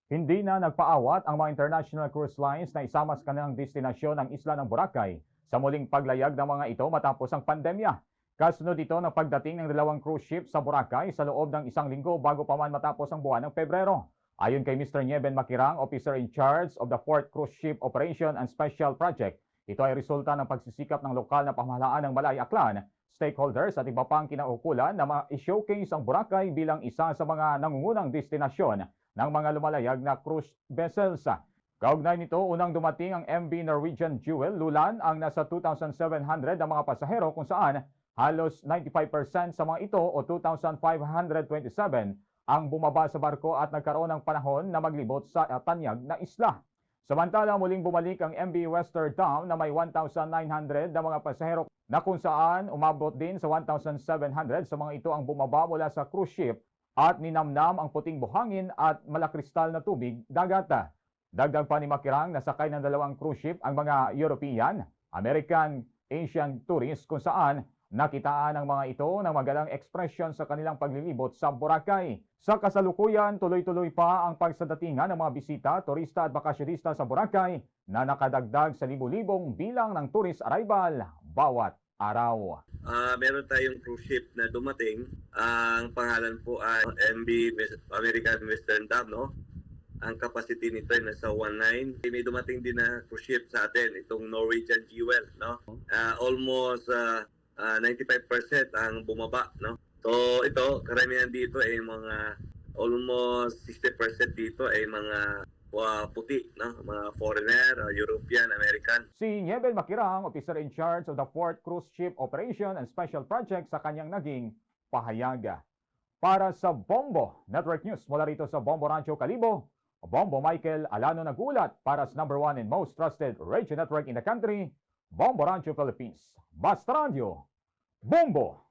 Hindi na nagpaawat ang mga international cruise lines na isama sa kanilang destinasyon ang isla ng Boracay sa muling paglayag ng mga ito matapos ang pandemya. Kasunod ito ng pagdating ng dalawang cruise ship sa Boracay sa loob ng isang linggo bago pa man matapos ang buwan ng Pebrero. Ayon kay Mr. Nieben Makirang, Officer in Charge of the 4th Cruise Ship Operation and Special Project, ito ay resulta ng pagsisikap ng lokal na pamahalaan ng Malay Aklan, stakeholders at iba pang kinaukulan na ma-showcase ang Boracay bilang isa sa mga nangungunang destinasyon ng mga lumalayag na cruise vessels. Kaugnay nito, unang dumating ang MV Norwegian Jewel Lulan ang nasa 2,700 ang mga pasahero kung saan halos 95% sa mga ito o 2,527 ang bumaba sa barko at nagkaroon ng panahon na maglibot sa tanyag na isla. Samantala, muling bumalik ang MV Westerdam na may 1,900 na mga pasahero na kung saan umabot din sa 1,700 sa mga ito ang bumaba mula sa cruise ship at ninamnam ang puting buhangin at malakristal na tubig dagat. Dagdag pa ni Makirang na sakay ng dalawang cruise ship ang mga European, American, Asian tourists kung saan nakitaan ang mga ito ng magalang ekspresyon sa kanilang paglilibot sa Boracay. Sa kasalukuyan, tuloy-tuloy pa ang pagsadatingan ng mga bisita, turista at bakasyonista sa Boracay na nakadagdag sa libu-libong bilang ng tourist arrival bawat araw. Meron tayong cruise ship na dumating. Ang pangalan po ay MV American Western Dam, no? Ang capacity nito ay nasa 19. May dumating din na cruise ship sa atin, itong Norwegian Jewel, no? Almost 95% ang bumaba, no? So ito, karamihan dito ay mga almost 60% dito ay mga puti, no? Mga foreigner, European, American. Si Nieben Makirang, Officer in Charge of the 4th Cruise Ship Operation and Special Project sa kanyang naging pahayag. Para sa Bombo Network News mula rito sa Bombo Rancho Calibo, Bombo Michael Alano nagulat para sa #1 and most trusted radio network in the country, Bombo Rancho Philippines. Basta Radio, Bombo!